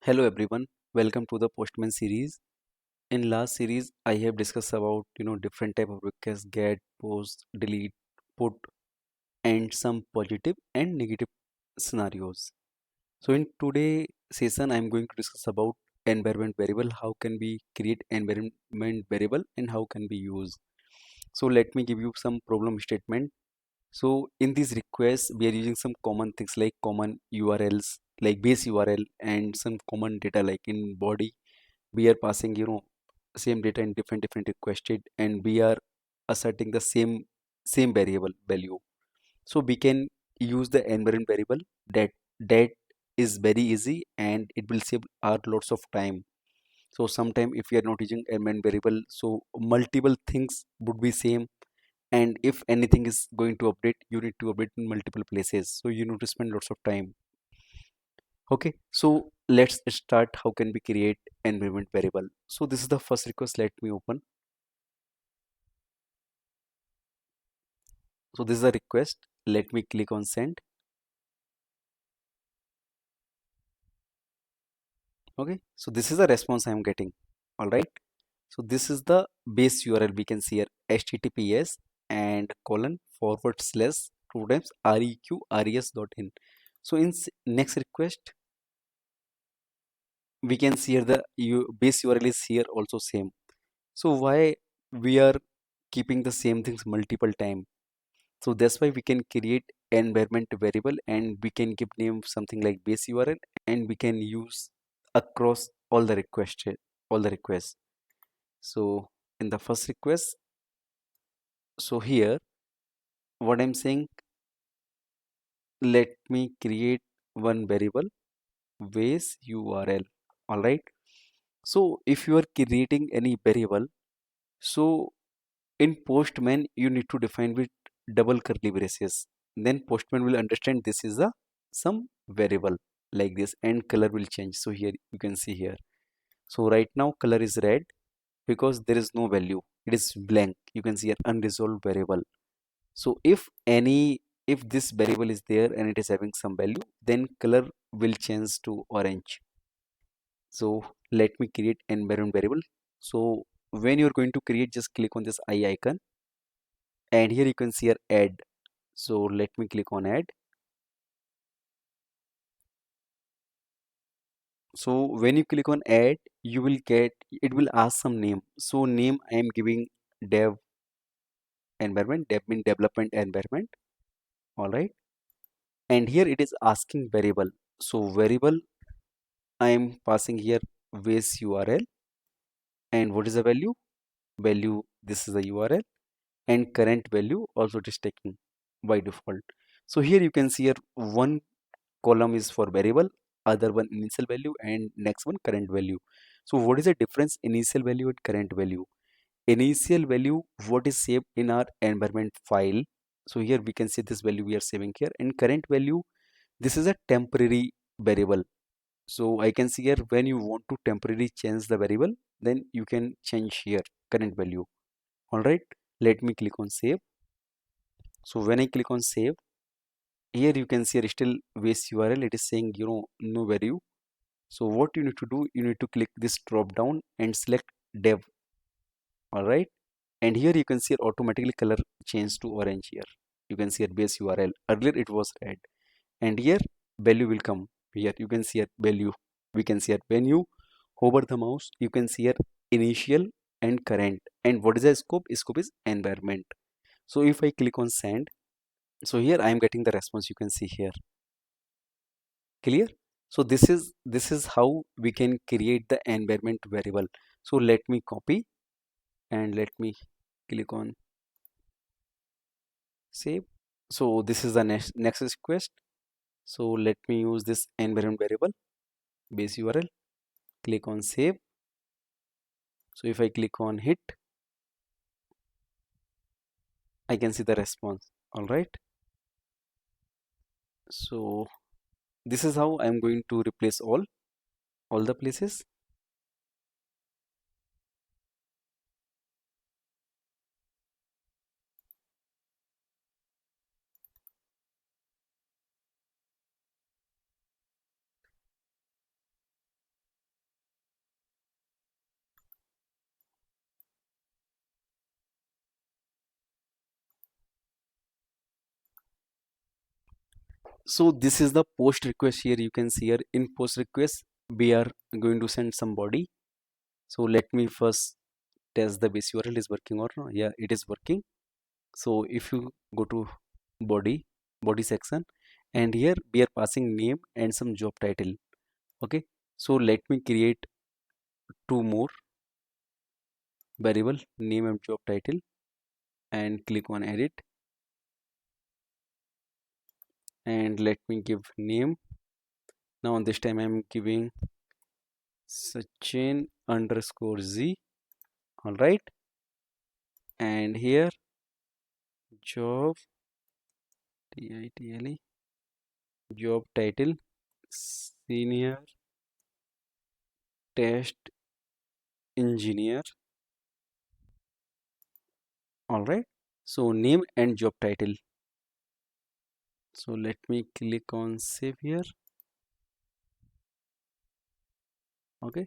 Hello everyone, welcome to the Postman series. In last series, I have discussed about different type of requests: get, post, delete, put, and some positive and negative scenarios. So in today session, I am going to discuss about environment variable. How can we create environment variable and how can we use? So let me give you some problem statement. So in these requests, we are using some common things like common URLs, like base URL, and some common data like in body we are passing same data in different requested, and we are asserting the same variable value. So we can use the environment variable. That is very easy and it will save our lots of time. So sometime if we are not using environment variable, so multiple things would be same, and if anything is going to update, you need to update in multiple places, so you need to spend lots of time. Okay, so let's start. How can we create environment variable? So this is the first request. Let me open. So this is a request. Let me click on send. Okay, so this is the response I am getting. All right. So this is the base URL. We can see here https and colon forward slash two times reqres.in. So in next request, we can see here the base URL is here also same. So why we are keeping the same things multiple time? So that's why we can create environment variable and we can give name something like base URL, and we can use across all the requests. So in the first request, so here what I'm saying, let me create one variable base URL. All right. So if you are creating any variable, so in Postman you need to define with double curly braces. Then Postman will understand this is a some variable like this, and color will change. So here you can see here. So right now color is red because there is no value. It is blank. You can see an unresolved variable. So if this variable is there and it is having some value, then color will change to orange. So let me create environment variable. So when you're going to create, just click on this eye icon, and here you can see here add. So let me click on add. So when you click on add, you will get, it will ask some name. So name I am giving dev environment. Dev mean development environment. All right. And here it is asking variable. So variable I am passing here base URL, and what is the value? Value, this is the URL, and current value also it is taking by default. So here you can see here one column is for variable, other one initial value, and next one current value. So what is the difference initial value and current value? Initial value what is saved in our environment file. So here we can see this value we are saving here, and current value, this is a temporary variable. So I can see here when you want to temporarily change the variable, then you can change here current value. All right, let me click on save. So when I click on save, here you can see still base URL. It is saying no value. So what you need to do, you need to click this drop down and select dev. All right, and here you can see automatically color change to orange here. You can see at base URL. Earlier it was red, and here value will come. Here you can see at value. We can see at when you hover the mouse, you can see here initial and current. And what is the scope? Scope is environment. So if I click on send, so here I am getting the response. You can see here. Clear? So this is how we can create the environment variable. So let me copy and let me click on save. So this is the next request. So let me use this environment variable base URL. Click on save. So if I click on hit, I can see the response. All right. So this is how I'm going to replace all the places. So this is the post request. Here you can see here in post request we are going to send somebody. So let me first test the base URL is working or not. Yeah, it is working. So if you go to body section, and here we are passing name and some job title. Okay, so let me create two more variable, name and job title, and click on edit, and let me give name. Now this time I'm giving Sachin underscore Z. All right, and here job title, job title, senior test engineer. All right, so name and job title. So let me click on save here. Okay,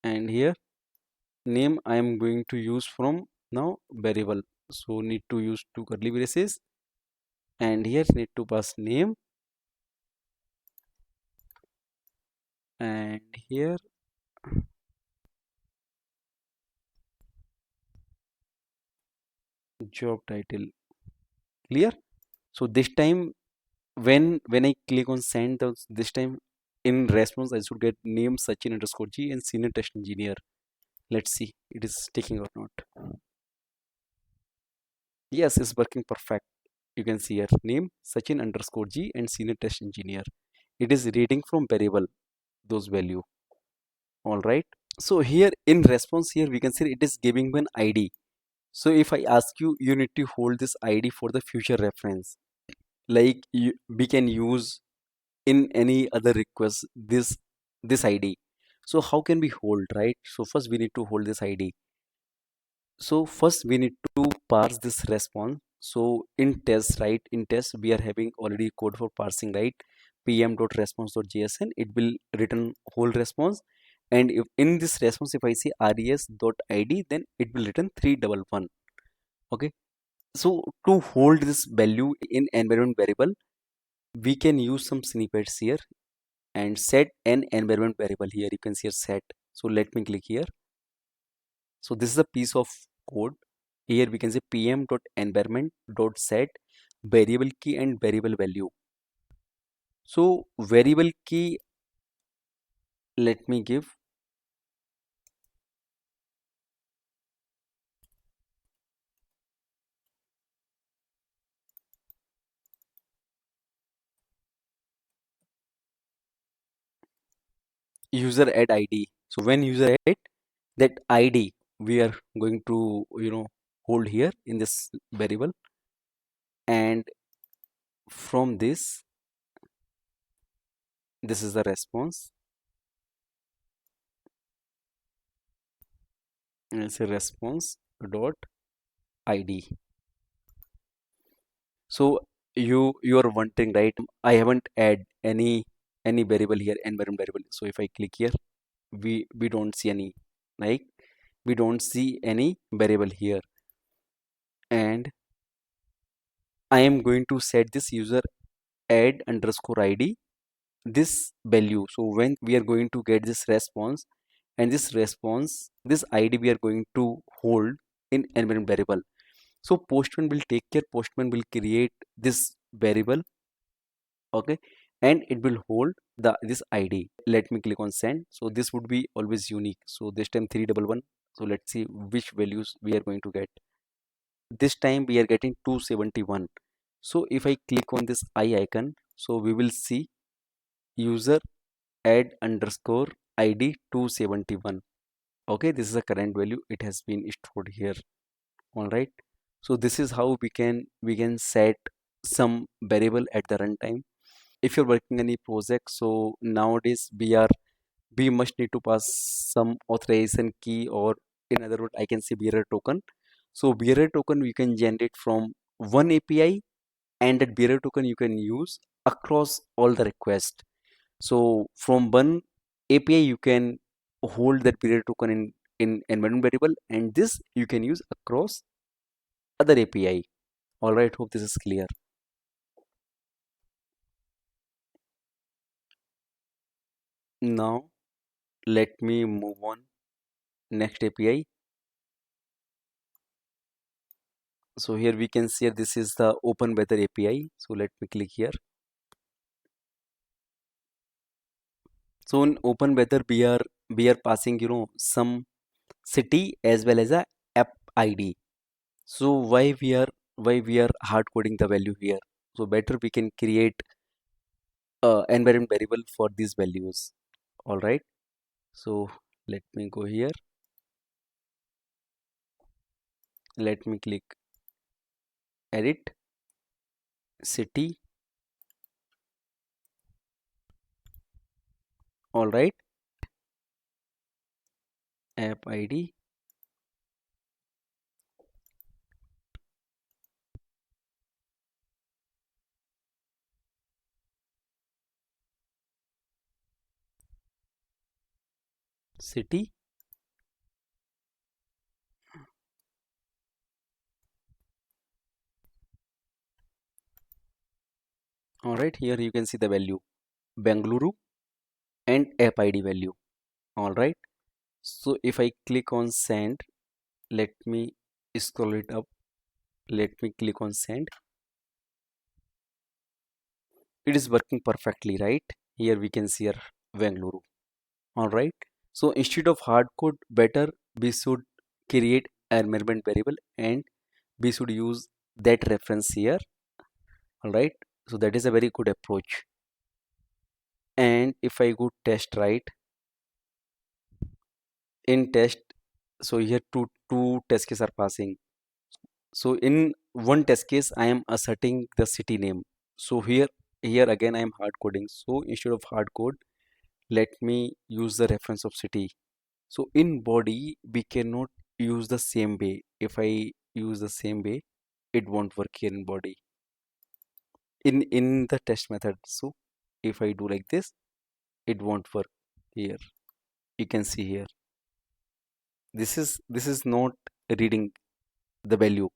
and here name I am going to use from now variable. So need to use two curly braces, and here need to pass name, and here job title. Clear? So this time when I click on send, this time in response I should get name Sachin underscore G and senior test engineer. Let's see it is taking or not. Yes, it's working perfect. You can see here name Sachin underscore G and senior test engineer. It is reading from variable those value. All right. So here in response here we can see it is giving me an ID. So if I ask you, you need to hold this ID for the future reference. Like we can use in any other request this ID. So how can we hold, right? So first we need to hold this ID. So first we need to parse this response. So in test, right? In test we are having already code for parsing, right? pm.response.jsn, it will return whole response, and if in this response if I say res.id, then it will return 311. Okay, so to hold this value in environment variable, we can use some snippets here and set an environment variable. Here you can see here set. So let me click here. So this is a piece of code. Here we can say pm.environment.set variable key and variable value. So variable key, let me give user add ID. So when user add that ID, we are going to hold here in this variable, and from this is the response, and it's a response dot ID. So you are wondering, right? I haven't add any variable here, environment variable. So if I click here, we don't see any, like we don't see any variable here, and I am going to set this user add underscore ID this value. So when we are going to get this response, and this response, this ID we are going to hold in environment variable. So Postman will take care, Postman will create this variable. Okay, and it will hold the this ID. Let me click on send. So this would be always unique. So this time 311. So let's see which values we are going to get. This time we are getting 271. So if I click on this I icon, so we will see user add underscore ID 271. Okay, this is the current value, it has been stored here. All right, so this is how we can set some variable at the runtime. If you're working any project, so nowadays we must need to pass some authorization key, or in other words I can say bearer token. So bearer token we can generate from one API, and that bearer token you can use across all the requests. So from one API you can hold that bearer token in environment variable, and this you can use across other API. All right, hope this is clear. Now let me move on next API. So here we can see this is the open weather API. So let me click here. So in open weather we are passing some city as well as a app ID. So why we are hard coding the value here? So better we can create environment variable for these values. All right. So let me go here. Let me click edit city. All right. App ID city. All right. Here you can see the value Bengaluru and app ID value. All right. So if I click on send, let me scroll it up. Let me click on send. It is working perfectly, right? Here we can see our Bengaluru. All right. So instead of hard code, better we should create environment variable and we should use that reference here. All right. So that is a very good approach. And if I go test right in test, so here two test cases are passing. So in one test case, I am asserting the city name. So here again I am hard coding. So instead of hard code, let me use the reference of city. So in body, we cannot use the same way. If I use the same way, it won't work here in body. In the test method. So if I do like this, it won't work here. You can see here. This is not reading the value.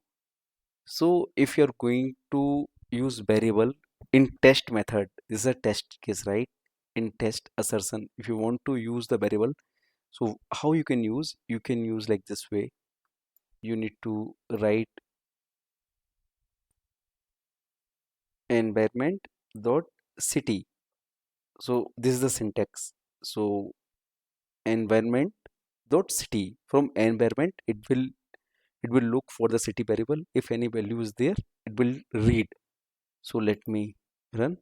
So if you're going to use variable in test method, this is a test case, right? In test assertion, if you want to use the variable, so how you can use? You can use like this way. You need to write environment dot city. So this is the syntax. So environment dot city. From environment, it will look for the city variable. If any value is there, it will read. So let me run.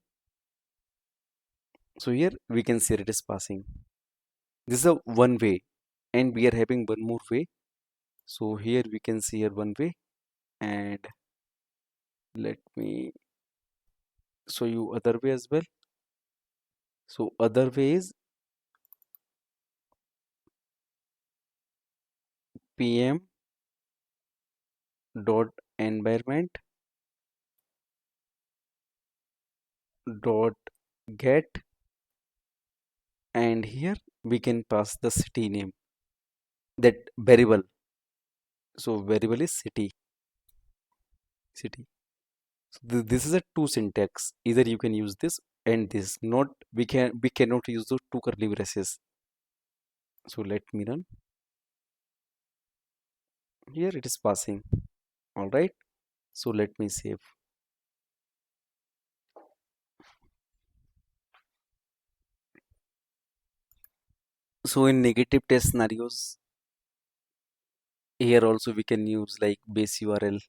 So here we can see it is passing. This is a one way, and we are having one more way. So here we can see here one way, and let me show you other way as well. So other way is pm dot environment dot get, and here we can pass the city name, that variable. So variable is city. So this is a two syntax. Either you can use this and this. Not we cannot use those two curly braces. So let me run. Here it is passing. All right. So let me save. So in negative test scenarios, here also we can use like base URL.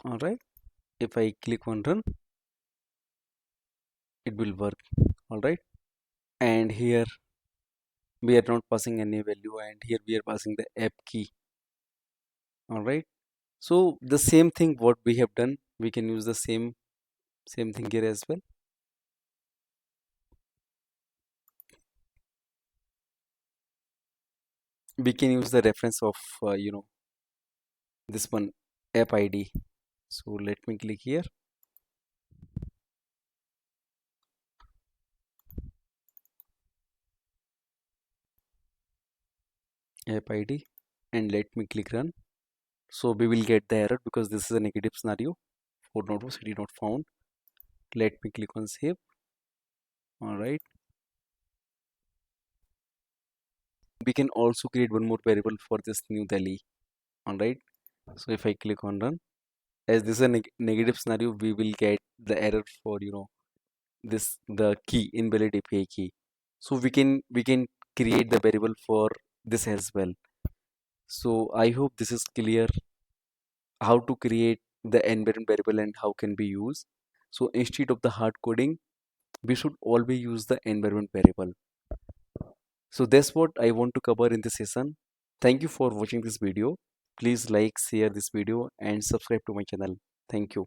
All right. If I click on run, it will work. All right. And here we are not passing any value, and here we are passing the app key. All right. So the same thing what we have done, we can use the same thing here as well. We can use the reference of this one app ID. So let me click here, app ID, and let me click run. So we will get the error because this is a negative scenario. 4 not city not found. Let me click on save. All right. we can also create one more variable for this New Delhi. All right. So if I click on run, as this is a negative scenario, we will get the error for this the key invalid API key. So we can create the variable for this as well. So I hope this is clear how to create the environment variable and how can be used. So instead of the hard coding, we should always use the environment variable. So that's what I want to cover in this session. Thank you for watching this video. Please like, share this video and subscribe to my channel. Thank you.